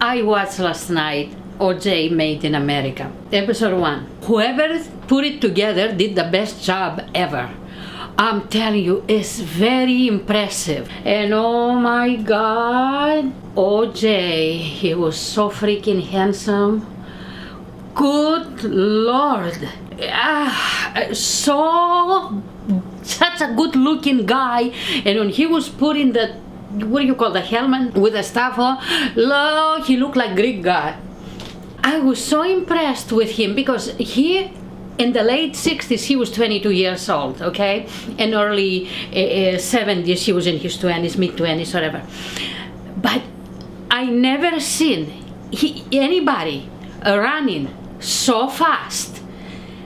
I watched last night OJ Made in America, episode 1. Whoever put it together did the best job ever. I'm telling you, it's very impressive. And oh my God, OJ, he was so freaking handsome. Good Lord. Such a good looking guy. And when he was putting the, what do you call the helmet with the stuff on, he looked like Greek god. I was so impressed with him because he, in the late 60s, he was 22 years old, okay? In early 70s, he was in his 20s, mid-20s, whatever. But I never seen anybody running so fast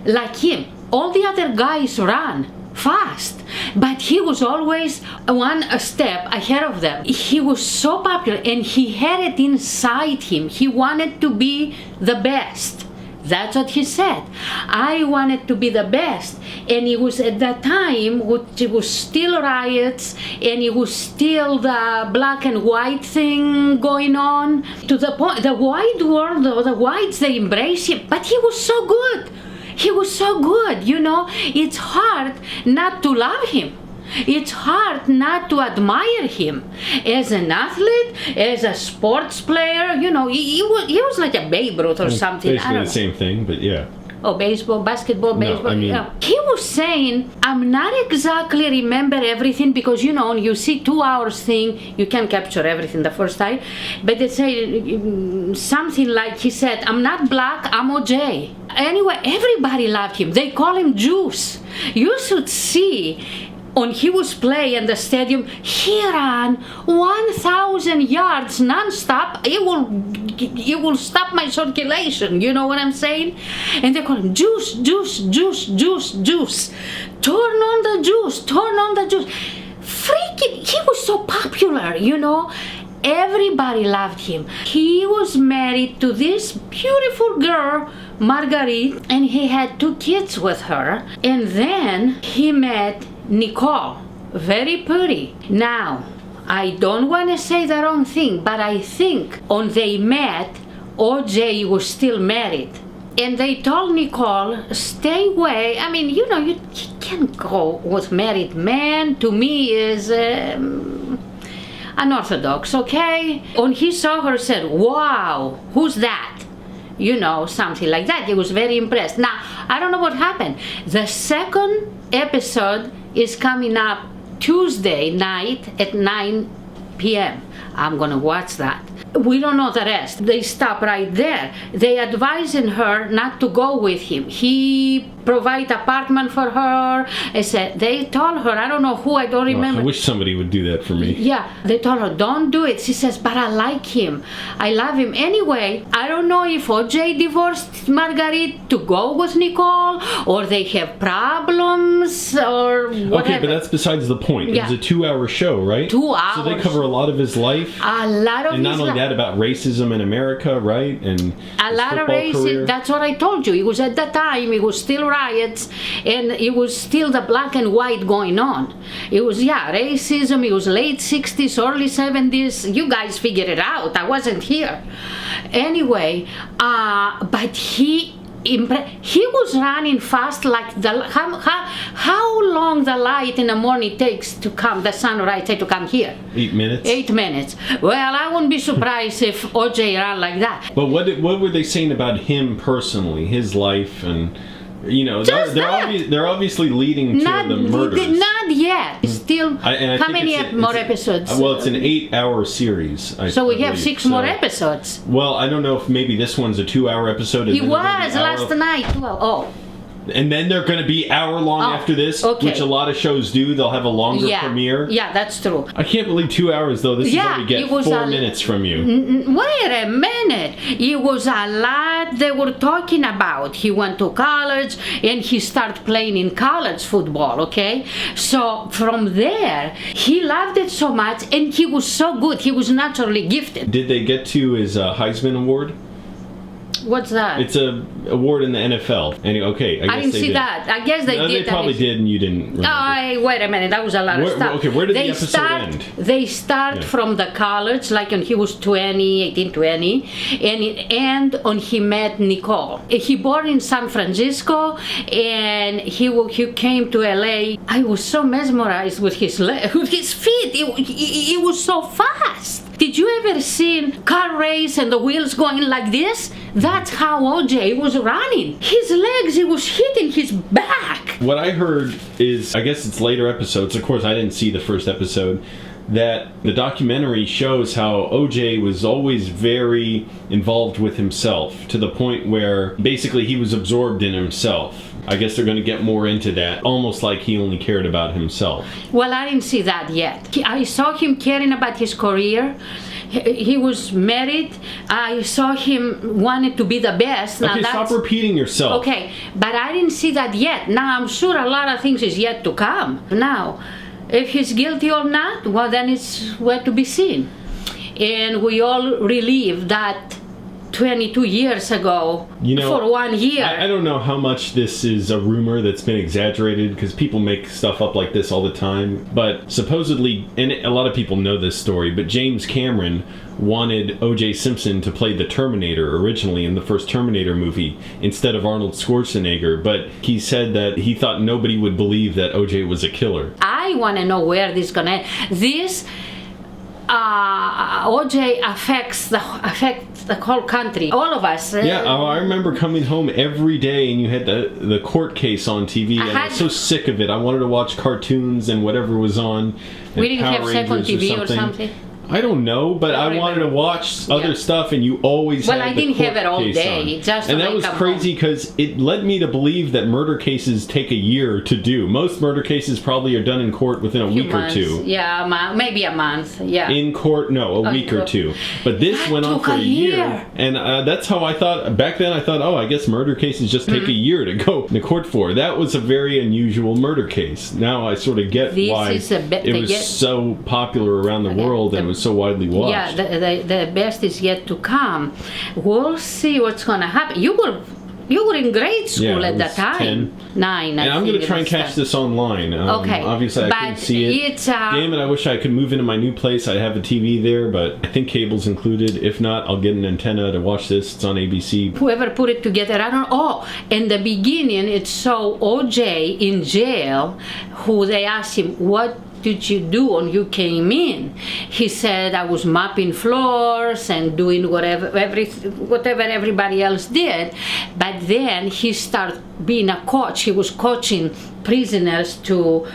like him. All the other guys ran fast, but he was always one step ahead of them. He was so popular and he had it inside him. He wanted to be the best. That's what he said. I wanted to be the best. And it was at that time, it was still riots, and it was still the black and white thing going on. To the point, the white world, the whites, they embrace him, but he was so good. He was so good, you know. It's hard not to love him. It's hard not to admire him. As an athlete, as a sports player, you know, he was like a Babe Ruth or something. Basically the same thing, but yeah. Oh, baseball, basketball, baseball. No, I mean, yeah. He was saying, I'm not exactly remember everything because, you know, when you see 2 hours thing, you can capture everything the first time. But they say something like, he said, I'm not black, I'm OJ. Anyway, everybody loved him. They call him Juice. You should see when he was playing in the stadium, he ran 1,000 yards non-stop. It will stop my circulation. You know what I'm saying? And they call him Juice, Juice, Juice, Juice, Juice. Turn on the juice, turn on the juice. Freaking, he was so popular, you know. Everybody loved him. He was married to this beautiful girl, Marguerite, and he had 2 kids with her. And then he met Nicole, very pretty. Now, I don't want to say the wrong thing, but I think when they met, OJ was still married. And they told Nicole, stay away. I mean, you know, you can't go with married man. To me is unorthodox, okay? When he saw her, said, wow, who's that? You know, something like that. He was very impressed. Now, I don't know what happened. The second episode is coming up Tuesday night at 9 p.m. I'm gonna watch that. We don't know the rest. They stop right there. They advising her not to go with him. He provide apartment for her. They told her, I don't know who, I don't remember. I wish somebody would do that for me. Yeah, they told her, don't do it. She says, but I like him. I love him. Anyway, I don't know if OJ divorced Marguerite to go with Nicole, or they have problems, or whatever. Okay, but that's besides the point. Yeah. It was a 2-hour show, right? 2 hours. So they cover a lot of his life. A lot of and not his only life. that, about racism in America, right? And a lot of racism. That's what I told you. It was at that time, it was still riots, and it was still the black and white going on. It was, yeah, racism. It was late 60s, early 70s. You guys figured it out. I wasn't here. Anyway, but he was running fast like how long the light in the morning takes to come, the sunrise to come here? 8 minutes. 8 minutes. Well, I wouldn't be surprised if OJ ran like that. But what were they saying about him personally, his life, and you know, they're obviously leading to the murders. Not yet. Still, how many more episodes? Well, it's an 8-hour series. So we have 6 more episodes. Well, I don't know if maybe this one's a 2-hour episode. He was last night. Well, oh. And then they're going to be hour-long after this, which a lot of shows do. They'll have a longer premiere. Yeah, that's true. I can't believe 2 hours, though. This is what we get 4 minutes from you. Wait a minute. It was a lot they were talking about. He went to college, and he started playing in college football, okay? So from there, he loved it so much, and he was so good. He was naturally gifted. Did they get to his Heisman Award? What's that? It's a award in the NFL. And okay, I guess I didn't they see did. that. I guess they No, did. they probably did, and you didn't remember. Wait a minute. That was a lot of stuff. Okay, where did the episode end? They start from the college, like when he was 18, 20, and it end on he met Nicole. He born in San Francisco, and he came to LA. I was so mesmerized with his feet. It was so fast. Did you ever see car race and the wheels going like this? That's how OJ was running. His legs, it was hitting his back. What I heard is, I guess it's later episodes. Of course, I didn't see the first episode. That the documentary shows how OJ was always very involved with himself to the point where basically he was absorbed in himself. I guess they're going to get more into that, almost like he only cared about himself. Well, I didn't see that yet. I saw him caring about his career. He was married. I saw him wanted to be the best. Now okay, stop repeating yourself. Okay, but I didn't see that yet. Now, I'm sure a lot of things is yet to come. Now, if he's guilty or not, well, then it's yet to be seen. And we all relieve that 22 years ago, for 1 year. I don't know how much this is a rumor that's been exaggerated, because people make stuff up like this all the time, but supposedly, and a lot of people know this story, but James Cameron wanted O.J. Simpson to play the Terminator originally in the first Terminator movie instead of Arnold Schwarzenegger, but he said that he thought nobody would believe that O.J. was a killer. I want to know where this is gonna end. This OJ affects the whole country, all of us. Yeah, I remember coming home every day and you had the court case on TV, and I was so sick of it. I wanted to watch cartoons and whatever was on. We didn't have second TV or something. I don't know, but I wanted to watch other stuff, and you always had I didn't have it all day. And that was crazy because it led me to believe that murder cases take a year to do. Most murder cases probably are done in court within a week or two. Yeah, maybe a month. Yeah. In court, no, a week or two. But this went on for a year. And that's how I thought. Back then I thought, I guess murder cases just take a year to go to court for. That was a very unusual murder case. Now I sort of get why it was so popular around the world and was so widely watched. Yeah, the best is yet to come. We'll see what's going to happen. You were in grade school at that time. 10. 9. And I'm going to try and catch this online. Okay. Obviously, I couldn't see it. Damn it, I wish I could move into my new place. I'd have a TV there, but I think cable's included. If not, I'll get an antenna to watch this. It's on ABC. Whoever put it together, I don't know. In the beginning, it's so OJ in jail, who they asked him, what did you do when you came in? He said, I was mopping floors and doing whatever everybody else did. But then he started being a coach. He was coaching prisoners to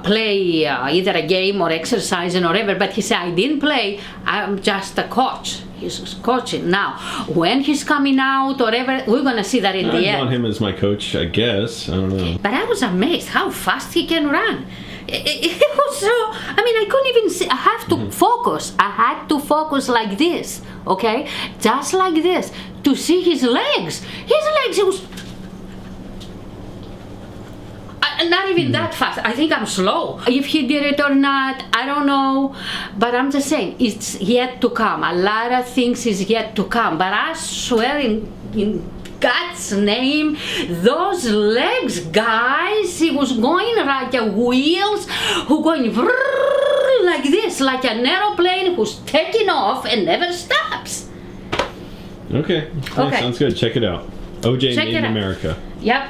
play either a game or exercising or whatever. But he said, I didn't play, I'm just a coach. He's coaching. Now, when he's coming out or whatever, we're going to see that in the end. I want him as my coach, I guess. I don't know. But I was amazed how fast he can run. It was so, I couldn't even see. I have to focus. I had to focus like this, okay? Just like this, to see his legs. His legs, it was not even that fast. I think I'm slow. If he did it or not, I don't know. But I'm just saying, it's yet to come. A lot of things is yet to come. But I swear in God's name, those legs, guys, he was going like a wheels, who going like this, like an aeroplane who's taking off and never stops. Okay. Sounds good. Check it out. OJ Made in America. Yep.